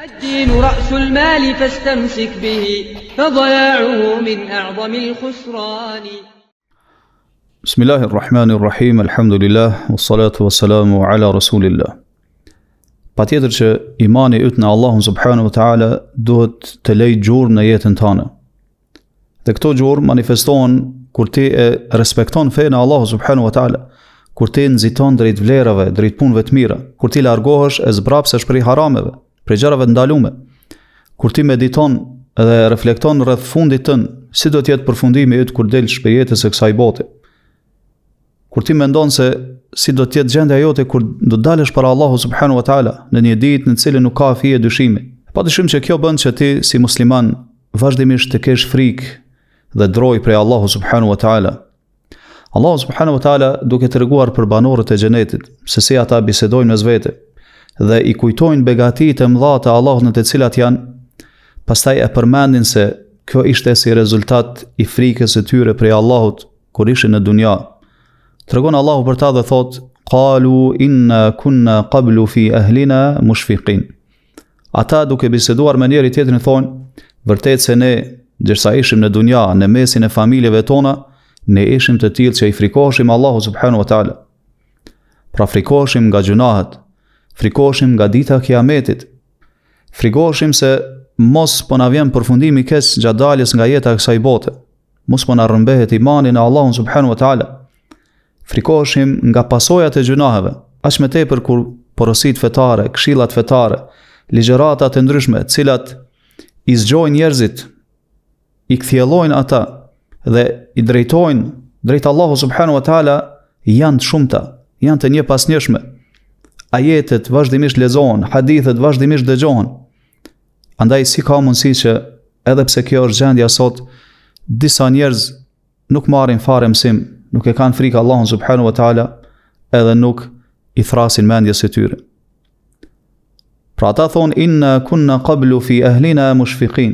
الدين رأس المال فاستمسك به فضياعه من أعظم الخسران. بسم الله الرحمن الرحيم الحمد لله والصلاة والسلام على رسول الله. Patjetër që imani yt në Allahun subhanahu wa taala duhet të lejë gjurmë në jetën tënde. Dhe këto gjurmë manifestohen kur ti e respekton fenë e Allahut subhanahu wa taala, kur ti nxiton drejt vlerave, drejt punëve të mira, kur ti largohesh e zbrapsesh prej harameve, prej gjërave të ndaluara, kur ti mediton dhe reflekton rreth fundit tënd, si do të jetë përfundimi yt kur delsh prej jetës së kësaj bote. Kur ti mendon se si do të jetë gjendja jote kur do dalësh para Allahut subhanahu wa taala në një ditë në cilën nuk ka fije dyshimi. Padyshim që kjo bën që ti si musliman vazhdimisht të kesh frikë dhe droj prej Allahut subhanahu wa taala. Allahu subhanahu wa taala duke treguar për banorët e xhenetit se si ata bisedojnë mes vete dhe i kujtojnë begatitë e mëdha të Allahut në të cilat janë, pastaj e përmendin se kjo ishte si rezultat i frikës së tyre prej Allahut kur ishin në dunja. Tregon Allahu për ta dhe thot: "Qalu inna kunna qablu fi ahlina mushfiqin." Ata duke biseduar me njëri tjetrin thonë: "Vërtet se ne, derisa ishim në dunja, në mesin e familjeve tona, ne ishim të tillë që i frikoheshim Allahu subhanahu wa taala." Pra frikoheshim nga gjunahet, frikoheshim nga dita e Kiametit, frikoheshim se mos po na vjen përfundimi i keq gjatë daljes nga jeta e kësaj bote, mos po na rrëmbehet imani në Allahun subhanahu wa taala. Frikoheshim nga pasojat e gjunaheve, aq më tepër kur porosit fetare, këshillat fetare, ligjërata të ndryshme, të cilat i zgjojnë njerëzit, i kthjellojnë ata dhe i drejtojnë drejt Allahu subhanahu wa taala, janë të shumta, janë të njëpasnjëshme. Ajetet vazhdimisht lexohen, hadithet vazhdimisht dëgjohen. Andaj si ka mundësi që edhe pse kjo është gjendja sot, disa njerëz nuk marrin fare mësim, nuk e kanë frikë Allahun subhanahu wa taala, edhe nuk i thrasin mendjes së tyre. Pra ata thonë: "Inna kunna qablu fi ahlina mushfiqin."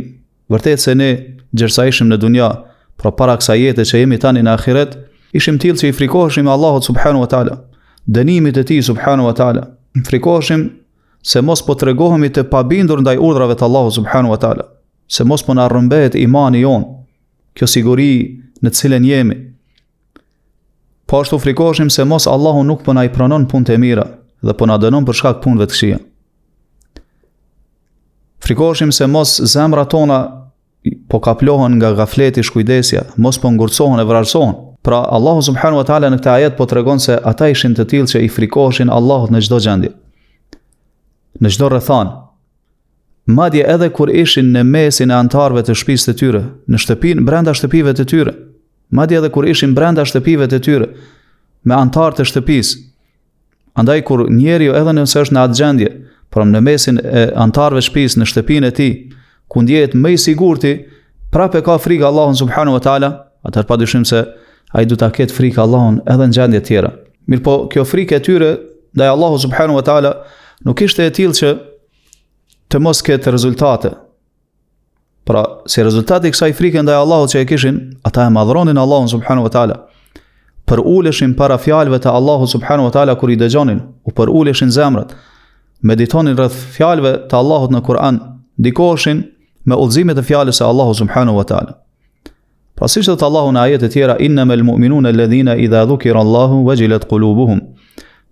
Vërtet se ne gjersa ishim në dunja, pra para kësaj jete që jemi tani në ahiret, ishim tillë që i frikoheshim Allahut subhanahu wa taala, dënimit të tij subhanahu wa taala. Frikoheshim se mos po tregohemi të pabindur ndaj urdhrave të Allahut subhanahu wa taala, se mos po na rrëmbehet imani jon, kjo siguri në të cilën jemi. Po ashtu frikoheshim se mos Allahu nuk po na i pranon punët e mira dhe po na dënon për shkak punëve të këqija. Frikoheshim se mos zemrat tona po kaplohen nga gafleti, shkujdesja, mos po ngurcohen e vrarsohen. Pra Allahu subhanahu wa taala në këtë ajet po tregon se ata ishin të tillë që i frikoheshin Allahut në çdo gjendje, në çdo rrethan. Madje edhe kur ishin në mesin e antarëve të shtëpisë të tyre, në shtëpinë, brenda shtëpive të tyre, madje edhe kur ishin brenda shtëpive të tyre, me antarë të shtëpisë. Andaj kur njeriu edhe nëse është në atë gjendje, pra në mesin e antarëve shtëpisë, në shtëpinë e tij, ku ndjehet më i sigurti, prapë ka frikë Allahun subhanahu wa taala, atëherë padyshim se ai do ta ketë frikë Allahun edhe në gjendje të tjera. Mirpo kjo frikë e tyre ndaj Allahut subhanahu wa taala nuk ishte e tillë që të mos ketë rezultate. Pra, si rezultati i kësaj frike ndaj Allahut që e kishin, ata e madhronin Allahun subhanahu wa taala. Për uleshin para fjalëve të Allahut subhanahu wa taala kur i dëgjonin, u për uleshin zemrat, meditonin rreth fjalëve të Allahut në Kur'an, ndikoheshin me udhëzimet e fjalës së Allahut subhanahu wa taala. Pra siç thot Allahu në ajete të tjera: "Innamal mu'minuna alladhina idha dhukira Allahu wajilat qulubuhum."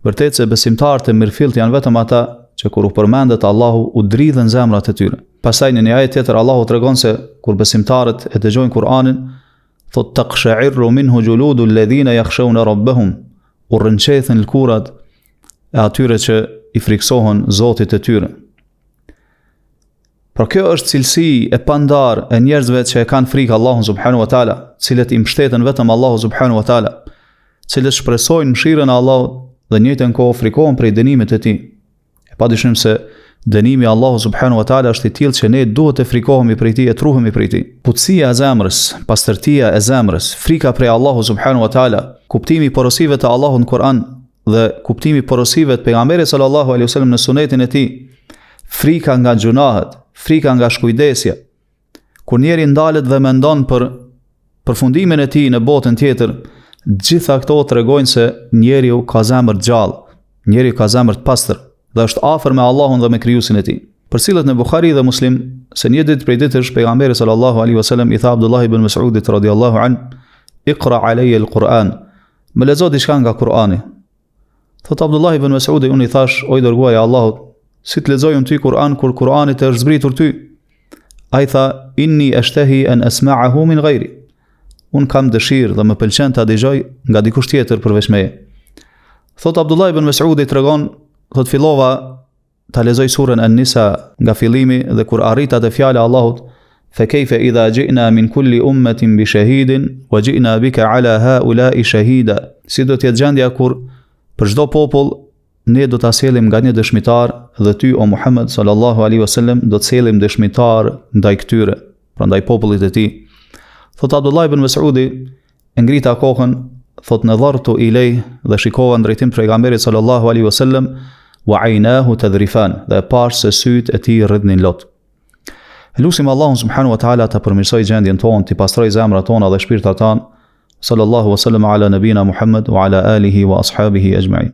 Vërtet se besimtarët e mirëfillt janë vetëm ata që kur u përmendet Allahu u dridhen zemrat e tyre. Pastaj në një ajet tjetër Allahu tregon se kur besimtarët e dëgjojnë Kur'anin, thot: "Taqsha'irru minhu juludu alladhina yakhshawna rabbahum." U rrënqethen lkurat e atyre që i friksohen Zotit të tyre. Pra kjo është cilësi e pandar e njerëzve që e kanë frikë Allahun subhanahu wa taala, cilët i mbështeten vetëm Allahu subhanahu wa taala, cilët shpresojnë mëshirën e Allahut dhe në njëjtën kohë frikohen prej dënimit të tij. Padyshim se dënimi i Allahut subhanahu wa taala është i tillë që ne duhet të frikohemi prej tij e truhemi prej tij. Putësia e zemrës, pastërtia e zemrës, frika prej Allahut subhanahu wa taala, kuptimi i porosive të Allahut në Kur'an dhe kuptimi i porosive të pejgamberit sallallahu alaihi wasallam në sunetin e tij, frika nga gjunahet, frika nga shkujdesja. Kur njeri ndalet dhe mendon për përfundimin e tij në botën tjetër, gjitha këto tregojnë se njeriu ka zemër gjallë, njeriu ka zemër të pastër dhe është afër me Allahun dhe me krijuesin e tij. Përcillet në Bukhari dhe Muslim se një ditë prej ditësh pejgamberi sallallahu alaihi wasallam i tha Abdullah ibn Mas'udit radhiyallahu an, "Iqra alayya al-Quran." Më lexo diçka nga Kur'ani. Thot Abdullah ibn Mas'udi, unë i thash, o i dërguari i Allahut, si të lexoj unë ty Kur'an kur Kur'ani të është zbritur ty? Ai tha, inni ashtahi an asma'ahu min ghayri. Unë kam dëshirë dhe më pëlqen ta dëgjoj nga dikush tjetër përveç meje. Thot Abdullah ibn Mas'udi tregon, thot fillova ta lexoj surën An-Nisa nga fillimi dhe kur arrita te fjala e Allahut, fa kayfa idha ji'na min kulli ummatin bi shahidin wa ji'na bika ala ha'ula'i shahida. Si do të jetë gjendja kur për çdo popull ne do ta sjellim nga një dëshmitar dhe ty o Muhammed sallallahu alaihi wasallam do të sjellim dëshmitar ndaj këtyre, pra ndaj popullit të tij. Thot Abdullah ibn Mas'udi, e ngrita kokën, thot nadhartu ilay dhe shikova në drejtim pejgamberit sallallahu alaihi wasallam wa aynahu tadhrifan, dhe pash se syt e tij rrydhnin lot. Lusim Allahun subhanahu wa taala ta përmirësoj gjendjen tonë, të pastroj zemrat tona dhe shpirtat tona. Sallallahu wasallam ala nabina Muhammad wa ala alihi wa ashabihi ajma'in.